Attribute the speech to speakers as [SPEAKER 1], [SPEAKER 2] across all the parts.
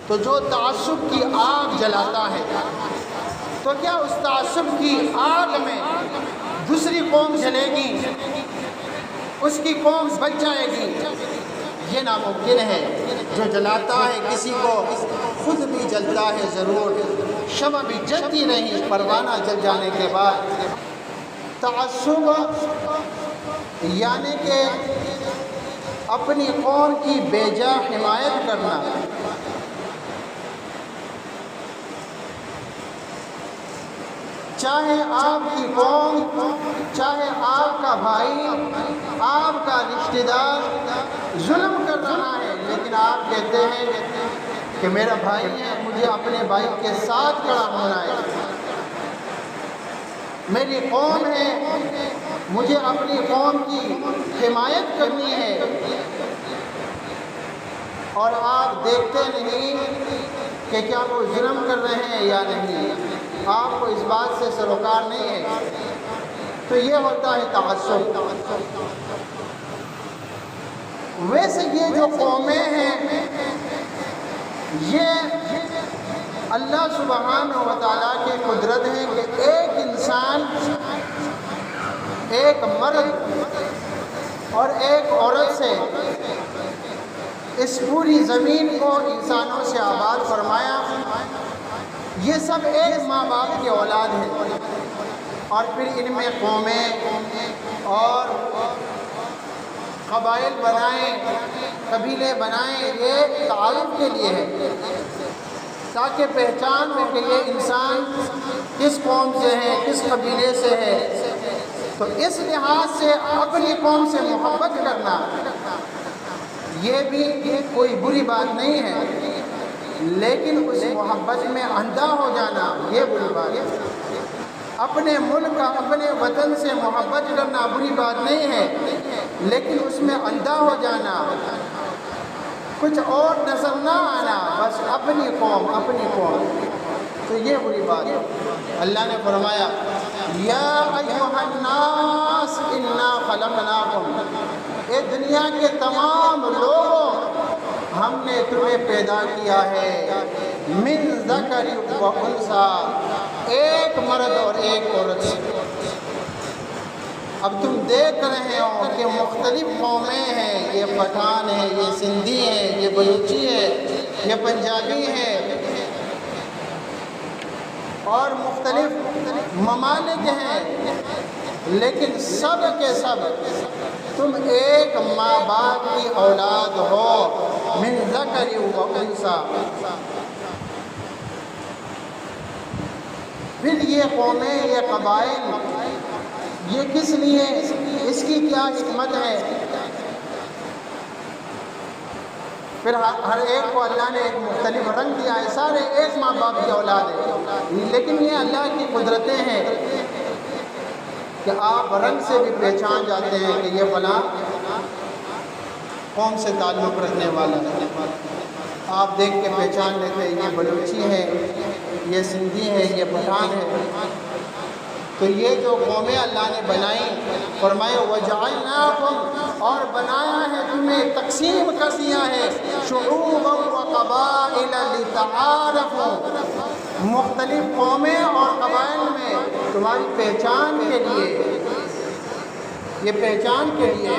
[SPEAKER 1] تو جو تعصب کی آگ جلاتا ہے تو کیا اس تعصب کی آگ میں دوسری قوم جلے گی، اس کی قوم بچ جائے گی؟ یہ ناممکن ہے۔ جو جلاتا ہے کسی کو خود بھی جلتا ہے ضرور، شمع بھی جلتی نہیں پروانہ جل جانے کے بعد۔ تعصب یعنی کہ اپنی قوم کی بے جا حمایت کرنا، چاہے آپ کی قوم، چاہے آپ کا بھائی، آپ کا رشتہ دار ظلم کر رہا ہے، لیکن آپ کہتے ہیں کہ میرا بھائی ہے، مجھے اپنے بھائی کے ساتھ کھڑا ہونا ہے، میری قوم ہے، مجھے اپنی قوم کی حمایت کرنی ہے، اور آپ دیکھتے نہیں کہ کیا وہ ظلم کر رہے ہیں یا نہیں، آپ کو اس بات سے سروکار نہیں ہے، تو یہ ہوتا ہے تعصب۔ ویسے یہ جو قومیں ہیں یہ اللہ سبحانہ و تعالیٰ کی قدرت ہے کہ ایک انسان، ایک مرد اور ایک عورت سے اس پوری زمین کو انسانوں سے آباد فرمایا۔ یہ سب ایک ماں باپ کی اولاد ہے، اور پھر ان میں قومیں اور قبائل بنائیں، قبیلے بنائیں، یہ تعارف کے لیے ہے، تاکہ پہچان ہو کہ یہ انسان کس قوم سے ہے، کس قبیلے سے ہے۔ تو اس لحاظ سے اپنی قوم سے محبت کرنا یہ بھی کوئی بری بات نہیں ہے، لیکن اس محبت میں اندھا ہو جانا یہ بری بات ہے۔ اپنے ملک کا، اپنے وطن سے محبت کرنا بری بات نہیں ہے، لیکن اس میں اندھا ہو جانا، کچھ اور نظر نہ آنا، بس اپنی قوم، اپنی قوم، تو یہ بری بات ہے۔ اللہ نے فرمایا یا ایھا الناس انا خلقناکم، اے دنیا کے تمام لوگوں ہم نے تمہیں پیدا کیا ہے، من ذکر و انثی، ایک مرد اور ایک عورت سے۔ اب تم دیکھ رہے ہو کہ مختلف قومیں ہیں، یہ پٹھان ہے، یہ سندھی ہے، یہ بلوچی ہے، یہ پنجابی ہے، اور مختلف ممالک ہیں، لیکن سب کے سب تم ایک ماں باپ کی اولاد ہو، من ذکر و انثی۔ پھر یہ قومیں، یہ قبائل، یہ کس لیے، اس کی کیا حکمت ہے؟ پھر ہر ایک کو اللہ نے ایک مختلف رنگ دیا ہے، سارے ایک ماں باپ کی اولاد ہے، لیکن یہ اللہ کی قدرتیں ہیں کہ آپ رنگ سے بھی پہچان جاتے ہیں کہ یہ فلاں قوم سے تعلق رکھنے والا ہے، آپ دیکھ کے پہچان لیتے ہیں یہ بلوچی ہے، یہ سندھی ہے، یہ پٹھان ہے۔ تو یہ جو قومیں اللہ نے بنائیں، فرمائے وَجَعَلْنَاكُمْ، اور بنایا ہے تمہیں، تقسیم کر دیا ہے، شُعُوبًا وَقَبَائِلَ لِتَعَارَفُوا، مختلف قومیں اور قبائل میں تمہاری پہچان کے لیے، یہ پہچان کے لیے،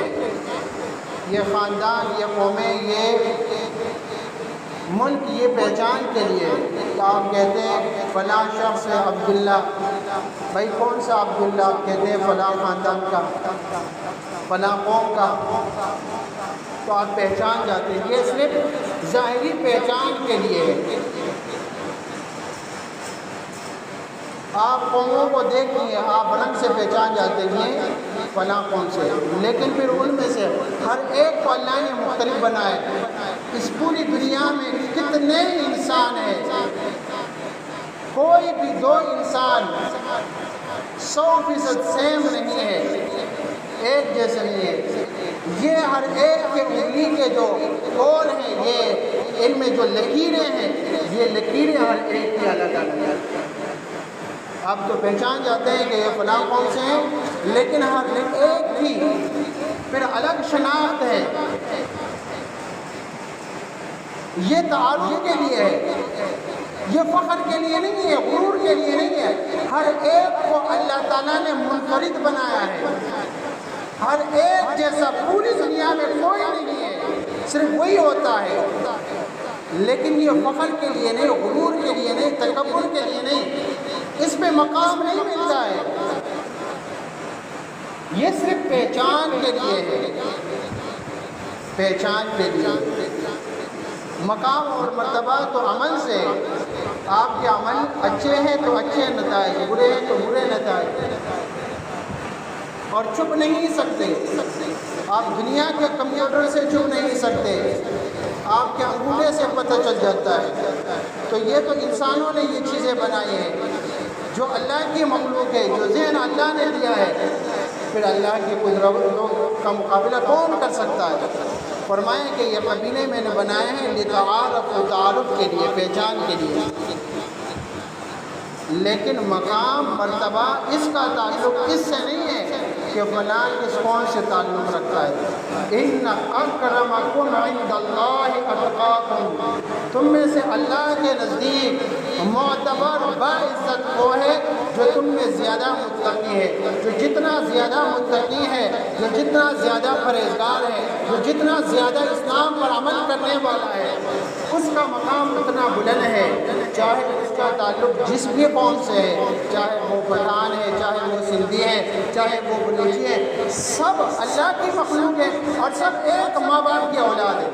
[SPEAKER 1] یہ خاندان، یہ قومیں، یہ ملک، یہ پہچان کے لیے کہ آپ کہتے ہیں فلاں شخص ہے عبداللہ، بھائی کون سا عبداللہ؟ آپ کہتے ہیں فلاں خاندان کا، فلاں قوم کا، تو آپ پہچان جاتے ہیں۔ یہ صرف ظاہری پہچان کے لیے ہے۔ آپ قوموں کو دیکھیے، آپ رنگ سے پہچان جاتے ہیں فلاں قوم سے، لیکن پھر ان میں سے ہر ایک کو اللہ نے مختلف بنائے۔ اس پوری دنیا میں کتنے انسان ہیں، کوئی بھی دو انسان 100% سیم نہیں ہے، ایک جیسے نہیں ہے۔ یہ ہر ایک کے انگلی کے جو کون ہیں، یہ ان میں جو لکیریں ہیں، یہ لکیریں ہر ایک کی الگ الگ ہیں۔ آپ تو پہچان جاتے ہیں کہ یہ فلاں قوم سے ہیں، لیکن ہر ایک کی پھر الگ شناخت ہے۔ یہ تعارف کے لیے ہے، یہ فخر کے لیے نہیں ہے، غرور کے لیے نہیں ہے۔ ہر ایک کو اللہ تعالیٰ نے منفرد بنایا ہے، ہر ایک جیسا پوری دنیا میں کوئی نہیں ہے، صرف وہی ہوتا ہے۔ لیکن یہ فخر کے لیے نہیں، غرور کے لیے نہیں، تکبر کے لیے نہیں، اس میں مقام نہیں ملتا ہے، یہ صرف پہچان کے لیے ہے، پہچان کے لیے۔ مقام اور مرتبہ تو عمل سے، آپ کے عمل اچھے ہیں تو اچھے نتائج، برے ہیں تو برے نتائج، اور چھپ نہیں سکتے۔ آپ دنیا کے کمپیوٹر سے چھپ نہیں سکتے، آپ کے انگوٹھے سے پتہ چل جاتا ہے۔ تو یہ تو انسانوں نے یہ چیزیں بنائی ہیں، جو اللہ کی مخلوق ہے، جو ذہن اللہ نے دیا ہے، پھر اللہ کی قدرت کا مقابلہ کون کر سکتا ہے؟ فرمائیں کہ یہ قبیلے میں نے بنائے ہیں لتعارفوا، تعارف کے لیے، پہچان کے لیے، لیکن مقام مرتبہ اس کا تعلق اس سے نہیں ہے کہ فلاں کس کون سے تعلق رکھتا ہے۔ ان اکرمکم عند اللہ اتقاکم، تم میں سے اللہ کے نزدیک معتبر باعزت وہ ہے جو تم میں زیادہ متقی ہے، جو جتنا زیادہ متقی ہے، جو جتنا زیادہ پرہیزگار ہے، جو جتنا زیادہ اسلام پر عمل کرنے والا ہے، اس کا مقام اتنا بلند ہے، چاہے اس کا تعلق جس بھی قوم سے ہے، چاہے وہ پٹھان ہے، چاہے وہ سندھی ہے، چاہے وہ بلوچی ہے، سب اللہ کی مخلوق ہے اور سب ایک ماں باپ کی اولاد ہے۔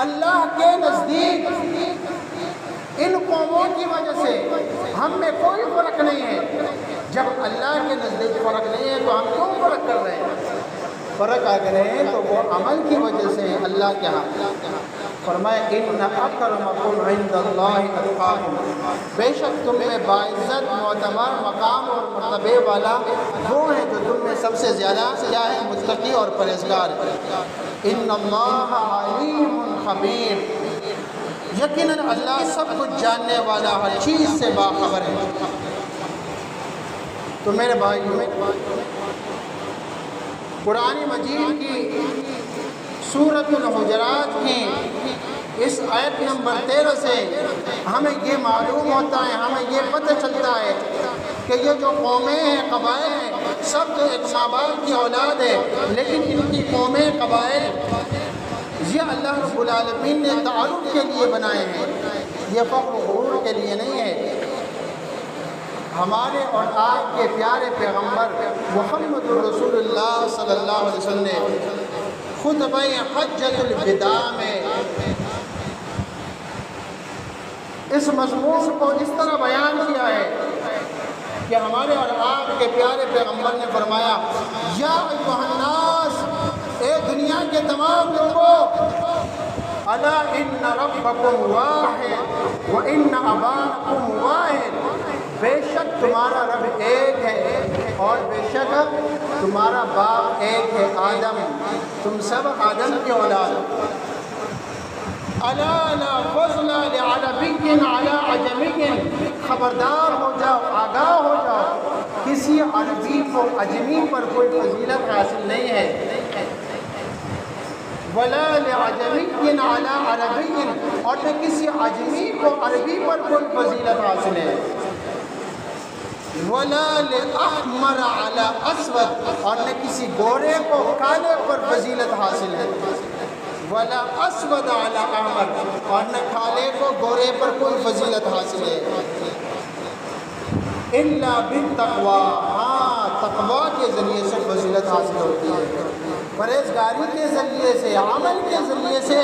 [SPEAKER 1] اللہ کے نزدیک ان قوموں کی وجہ سے ہم میں کوئی فرق نہیں ہے۔ جب اللہ کے نزدیک فرق نہیں ہے تو ہم کیوں فرق کر رہے ہیں؟ فرق آ گئے ہیں تو وہ عمل کی وجہ سے اللہ کے ہاں۔ فرمایا ان اکرمکم عند اللہ اتقاکم، بے شک تم میں باعزت، معتبر، مقام اور مرتبے والا وہ ہے جو تم میں سب سے زیادہ کیا ہے؟ متقی اور پرہیزگار۔ ان اللہ علیم خبیر، یقیناً اللہ سب کچھ جاننے والا، ہر چیز سے باخبر ہے۔ تو میرے بھائیوں، قرآن مجید کی سورۃ الحجرات کی اس آیت نمبر 13 سے ہمیں یہ معلوم ہوتا ہے، ہمیں یہ پتہ چلتا ہے کہ یہ جو قومیں ہیں، قبائل ہیں، سب تو ایک ماں باپ کی اولاد ہے، لیکن ان کی قومیں، قبائل، یہ اللہ رب العالمین نے تعارف کے لیے بنائے ہیں، یہ فخر و غرور کے لیے نہیں ہے۔ ہمارے اور آپ کے پیارے پیغمبر محمد رسول اللہ صلی اللہ علیہ وسلم نے خطبہ حجۃ الوداع میں اس مضمون کو اس طرح بیان کیا ہے کہ ہمارے اور آپ کے پیارے پیغمبر نے فرمایا، یا ایھا الناس، اے دنیا کے تمام لوگوں، الا ان ربکم واحد وان اباکم واحد، بے شک تمہارا رب ایک ہے اور بے شک تمہارا باپ ایک ہے، آدم، تم سب آدم کی اولاد۔ الا لا فضل لعربی علی عجمی، خبردار ہو جاؤ، آگاہ ہو جاؤ، کسی عربی کو عجمی پر کوئی فضیلت حاصل نہیں ہے، ولا لعجمی علی عربی، اور نہ کسی عجمی کو عربی پر کوئی فضیلت حاصل ہے، ولا لأحمر علی اسود، اور نہ کسی گورے کو کالے پر فضیلت حاصل ہے، ولا اسود علی احمر، اور نہ کالے کو گورے پر کوئی فضیلت حاصل ہے، الا بالتقوی، ہاں تقوی کے ذریعے سے فضیلت حاصل ہوتی ہے، پرہیزگاری کے ذریعے سے، عمل کے ذریعے سے،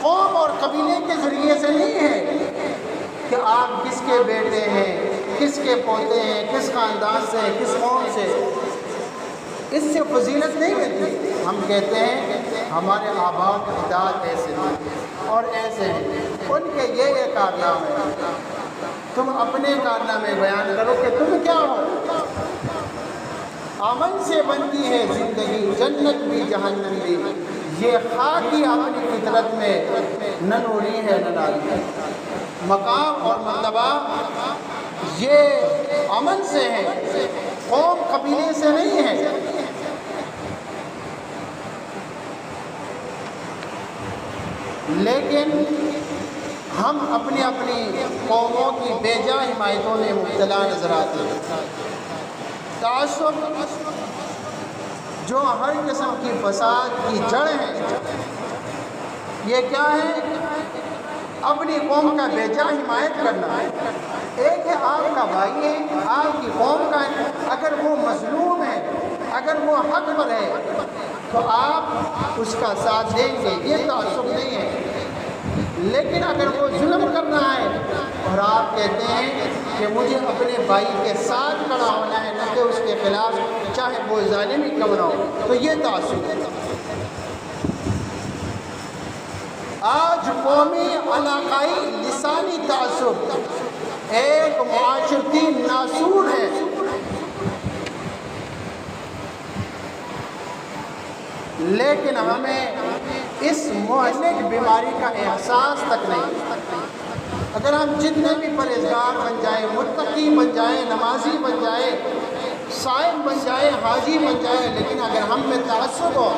[SPEAKER 1] قوم اور قبیلے کے ذریعے سے نہیں ہے کہ آپ کس کے بیٹے ہیں، کس کے پوتے ہیں، کس خاندان سے ہیں، کس قوم سے، اس سے فضیلت نہیں ملتی۔ ہم کہتے ہیں ہمارے آباء و اجداد ایسے ہیں اور ایسے ہیں، ان کے یہ کارنامے ہیں، تم اپنے کارنامے بیان کرو کہ تم کیا ہو۔ عمل سے بنتی ہے زندگی، جنت بھی جہنم بھی، یہ خاک ہی اپنی فطرت میں نہ نوری ہے نہ ناری ہے۔ مقام اور مرتبہ یہ عمل سے ہے، قوم قبیلے سے نہیں ہے۔ لیکن ہم اپنی اپنی قوموں کی بے جا حمایتوں میں مبتلا نظر آتے ہیں۔ تعصب جو ہر قسم کی فساد کی جڑ ہے، یہ کیا ہے؟ اپنی قوم کا بے جا حمایت کرنا۔ ایک ہے آپ کا بھائی ہے، آپ کی قوم کا ہے، اگر وہ مظلوم ہے، اگر وہ حق پر ہے تو آپ اس کا ساتھ دیں گے، یہ تعصب نہیں ہے۔ لیکن اگر وہ ظلم کر رہا ہے اور آپ کہتے ہیں کہ مجھے اپنے بھائی کے ساتھ کھڑا ہونا ہے، نہ کہ اس کے خلاف، چاہے وہ ظالم ہی کیوں نہ ہو، تو یہ تعصب ہے۔ آج قومی، علاقائی، لسانی تعصب ایک معاشرتی ناسور ہے۔ لیکن ہمیں اس مہلک بیماری کا احساس تک نہیں۔ اگر ہم جتنے بھی پرہیزگار بن جائیں، متقی بن جائیں، نمازی بن جائیں، صائم بن جائیں، حاجی بن جائیں، لیکن اگر ہم میں تعصب ہو،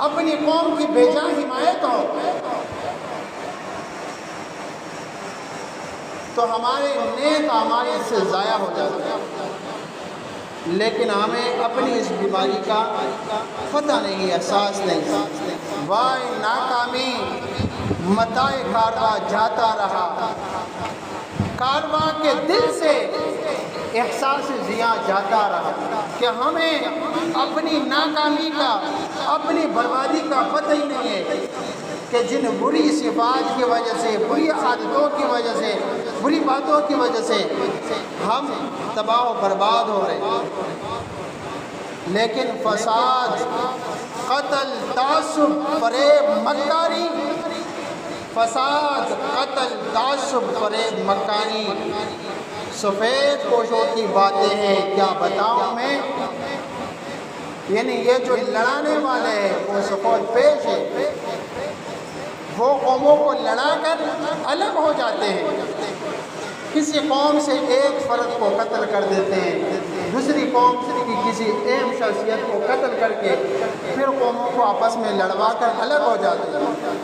[SPEAKER 1] اپنی قوم کی بے جا حمایت ہو، تو ہمارے نیک اعمال سے ضائع ہو جاتے ہیں۔ لیکن ہمیں اپنی اس بیماری کا پتہ نہیں، احساس نہیں۔ وائے ناکامی متاع کارواں جاتا رہا، کارواں کے دل سے احساس زیاں جاتا رہا، کہ ہمیں اپنی ناکامی کا، اپنی بربادی کا پتہ ہی نہیں ہے کہ جن بری صفات کی وجہ سے، بری عادتوں کی وجہ سے، بری باتوں کی وجہ سے ہم تباہ و برباد ہو رہے ہیں۔ لیکن فساد، قتل، تعصب، فریب، مکاری، فساد، قتل، تعصب، فریب، مکاری، سفید پوشوں کی باتیں ہیں، کیا بتاؤں میں؟ یعنی یہ جو لڑانے والے ہیں وہ سفید پیش ہے، وہ قوموں کو لڑا کر الگ ہو جاتے ہیں، کسی قوم سے ایک فرد کو قتل کر دیتے ہیں، دوسری قوم کی کسی اہم شخصیت کو قتل کر کے پھر قوموں کو آپس میں لڑوا کر الگ ہو جاتے ہیں،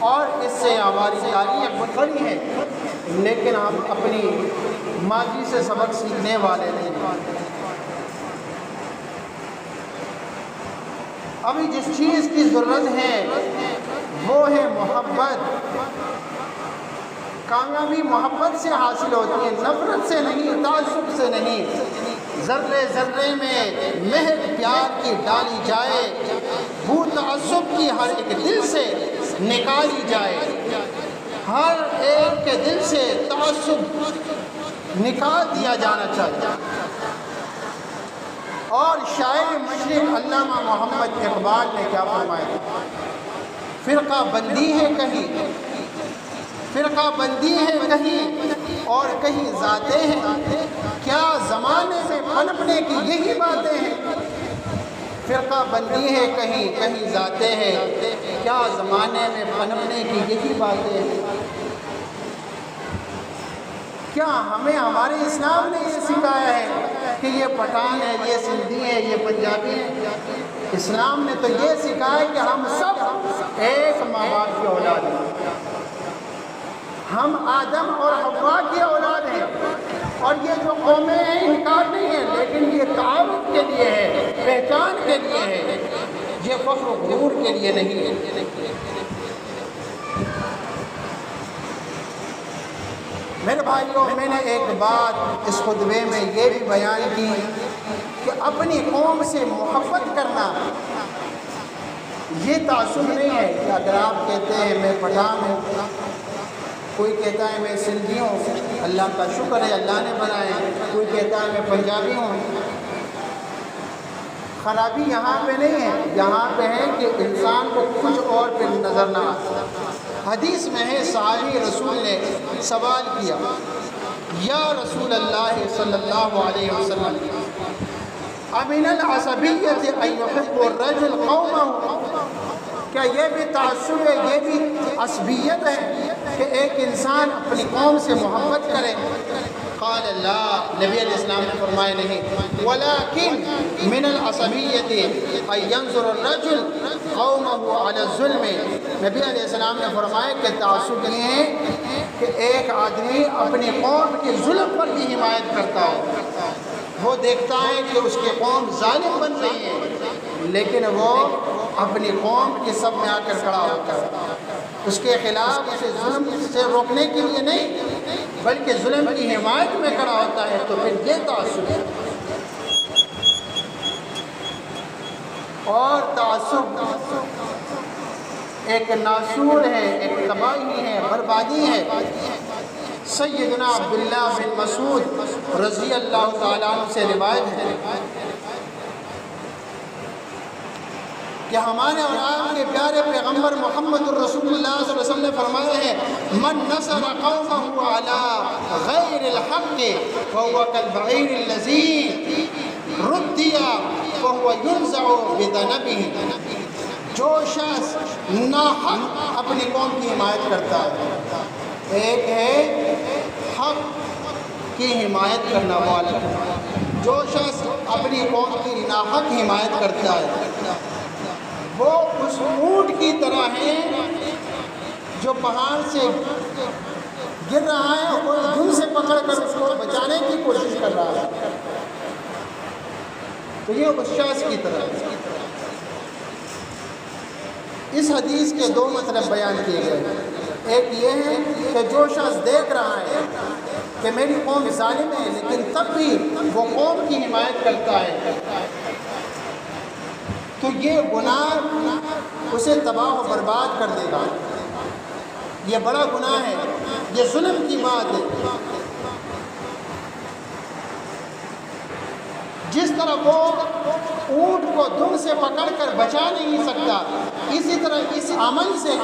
[SPEAKER 1] اور اس سے ہماری تاریخ بڑی ہے، لیکن ہم اپنی ماضی سے سبق سیکھنے والے نہیں۔ ابھی جس چیز کی ضرورت ہے وہ ہے محبت۔ کامیابی محبت سے حاصل ہوتی ہے، نفرت سے نہیں، تعصب سے نہیں۔ ذرے ذرے میں مہک پیار کی ڈالی جائے، بو تعصب کی ہر ایک دل سے نکالی جائے، ہر ایک کے دل سے تعصب نکال دیا جانا چاہیے۔ اور شاعر مشرق علامہ محمد اقبال نے کیا فرمایا؟ فرقہ بندی ہے کہیں، فرقہ بندی ہے کہیں، اور کہیں ذاتیں ہیں، کیا زمانے میں پنپنے کی یہی باتیں ہیں؟ فرقہ بندی ہے کہیں، کہیں ذاتیں ہیں، کیا زمانے میں پنپنے کی یہی باتیں ہیں؟ کیا ہمیں ہمارے اسلام نے یہ سکھایا ہے کہ یہ پٹھان ہے، یہ سندھی ہے، یہ پنجابی ہے؟ اسلام نے تو یہ سکھایا کہ ہم سب ایک ماں باپ کی اولاد ہیں، ہم آدم اور حوا کی اولاد ہیں، اور یہ جو قومیں ہیں انکار نہیں ہے، لیکن یہ تعارف کے لیے ہے، پہچان کے لیے ہے، یہ فخر و غرور کے لیے نہیں ہے۔ میرے بھائیوں، میں نے ایک بات اس خطبے میں یہ بھی بیان کی کہ اپنی قوم سے محبت کرنا یہ تعصب نہیں ہے کہ اگر آپ کہتے ہیں میں پٹھان ہوں، کوئی کہتا ہے میں سندھی ہوں، اللہ کا شکر ہے اللہ نے بنائے، کوئی کہتا ہے میں پنجابی ہوں۔ خرابی یہاں پہ نہیں ہے، یہاں پہ ہے کہ انسان کو کچھ اور پہ نظر نہ آتا۔ حدیث میں ہے صحابی رسول نے سوال کیا، یا رسول اللہ صلی اللہ علیہ وسلم، امن العصبیت ان یحب الرجل قومہ، کیا یہ بھی تعصب ہے، یہ بھی عصبیت ہے کہ ایک انسان اپنی قوم سے محبت کرے؟ قال اللہ، نبی علیہ السلام نے فرمایا نہیں، ولیکن من العصبیت ان ینظر الرجل قومہ علی الظلم، نبی علیہ السلام نے فرمایا کہ تعصب یہ ہے کہ ایک آدمی اپنی قوم کے ظلم پر بھی حمایت کرتا ہو، وہ دیکھتا ہے کہ اس کی قوم ظالم بن رہی ہے لیکن وہ اپنی قوم کے سب میں آ کر کھڑا ہوتا ہے، اس کے خلاف اسے ظلم سے روکنے کے لیے نہیں بلکہ ظلم کی حمایت میں کھڑا ہوتا ہے، تو پھر یہ تعصب ہے۔ اور تعصب ایک ناسور ہے، ایک تباہی ہے، بربادی ہے۔ سیدنا عبداللہ بن مسعود رضی اللہ تعالیٰ عنہ سے روایت ہے کہ ہمارے اور آپ کے پیارے پیغمبر محمد الرسول اللہ صلی اللہ علیہ وسلم نے فرمایا ہے، من نصر قومہ علی غیر الحق فهو كالبعیر الذی ردی فهو ينزع بذنبه، جو شخص ناحق اپنی قوم کی حمایت کرتا ہے، ایک ہے حق کی حمایت کرنا والا، جو شخص اپنی قوم کی ناحق حمایت کرتا ہے وہ اس اونٹ کی طرح ہے جو پہاڑ سے گر رہا ہے اور کوئی دھن سے پکڑ کر اس کو بچانے کی کوشش کر رہا ہے، تو یہ اس شخص کی طرح ہے۔ اس حدیث کے دو مطلب بیان کیے گئے، ایک یہ ہے کہ جو شخص دیکھ رہا ہے کہ میری قوم ظالم ہے لیکن تب بھی وہ قوم کی حمایت کرتا ہے، تو یہ گناہ اسے تباہ و برباد کر دے گا، یہ بڑا گناہ ہے، یہ ظلم کی بات ہے۔ جس طرح وہ اونٹ کو دم سے پکڑ کر بچا نہیں سکتا، اسی طرح اس عمل سے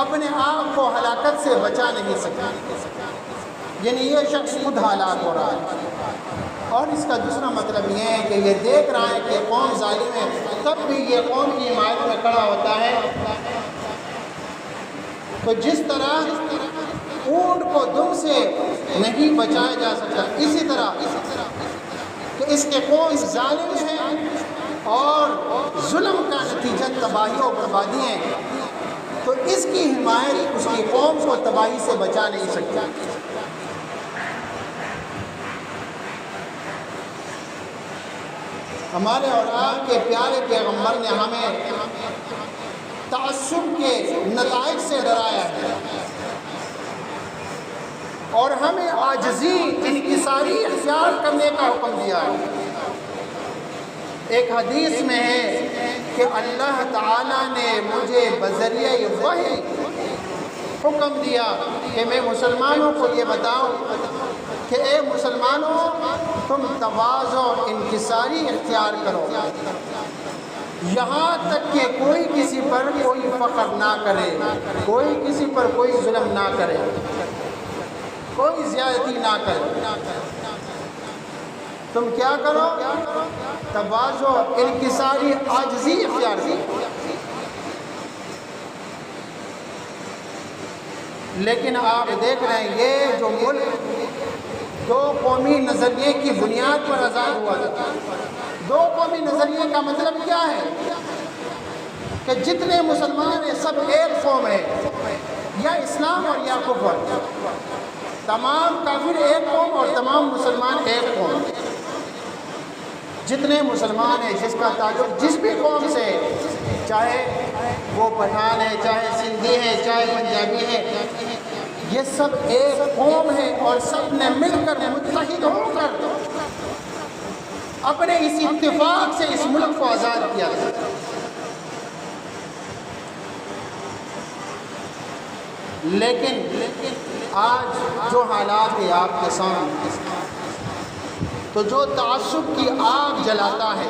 [SPEAKER 1] اپنے آپ کو ہلاکت سے بچا نہیں سکتا، یعنی یہ شخص خود ہلاک ہو رہا ہے۔ اور اس کا دوسرا مطلب یہ ہے کہ یہ دیکھ رہا ہے کہ قوم ظالم ہے، تب بھی یہ قوم کی حمایت میں کھڑا ہوتا ہے، تو جس طرح اونٹ کو دم سے نہیں بچایا جا سکتا، اسی طرح کہ اس کے قوم ظالم ہے اور ظلم کا نتیجہ تباہی و بربادی ہے، تو اس کی حمایت اس کی قوم کو تباہی سے بچا نہیں سکتا۔ ہمارے اور آپ کے پیارے پیغمبر نے ہمیں تعصب کے نتائج سے ڈرایا ہے اور ہمیں عاجزی انکساری اختیار کرنے کا حکم دیا ہے۔ ایک حدیث میں ہے کہ اللہ تعالیٰ نے مجھے بذریعہ وحی حکم دیا کہ میں مسلمانوں کو یہ بتاؤں کہ اے مسلمانوں، تم تواضع انکساری اختیار کرو، یہاں تک کہ کوئی کسی پر کوئی فخر نہ کرے، کوئی کسی پر کوئی ظلم نہ کرے، کوئی زیادتی نہ کرے، تم کیا کرو؟ تواضع انکساری عاجزی اختیار کرو۔ لیکن آپ دیکھ رہے ہیں یہ جو ملک دو قومی نظریے کی بنیاد پر آزاد ہوا تھا، دو قومی نظریے کا مطلب کیا ہے کہ جتنے مسلمان ہیں سب ایک قوم ہے، یا اسلام اور یا کفر، تمام کافر ایک قوم اور تمام مسلمان ایک قوم۔ جتنے مسلمان ہیں جس کا تعلق جس بھی قوم سے ہے، چاہے وہ پٹھان ہے، چاہے سندھی ہے، چاہے پنجابی ہے، یہ سب ایک قوم ہے اور سب نے مل کر متحد ہو کر اپنے اس اتفاق سے اس ملک کو آزاد کیا تھا۔ لیکن آج جو حالات ہے آپ کے سامنے، تو جو تعصب کی آگ جلاتا ہے،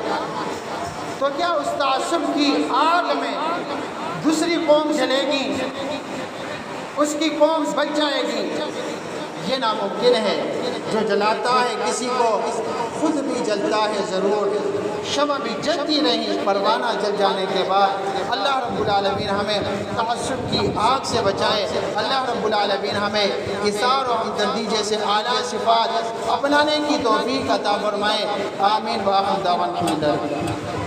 [SPEAKER 1] تو کیا اس تعصب کی آگ میں دوسری قوم جلے گی، اس کی قوم بچ جائے گی؟ یہ ناممکن ہے۔ جو جلاتا ہے کسی کو خود بھی جلتا ہے ضرور، شمع بھی جلتی رہی، پروانہ جل جانے کے بعد اللہ رب العالمین ہمیں تعصب کی آگ سے بچائے، اللہ رب العالمین ہمیں اثار و ہمدردی جیسے اعلیٰ صفات اپنانے کی توفیق عطا فرمائے، آمین وآخر دعوانا الحمدللہ۔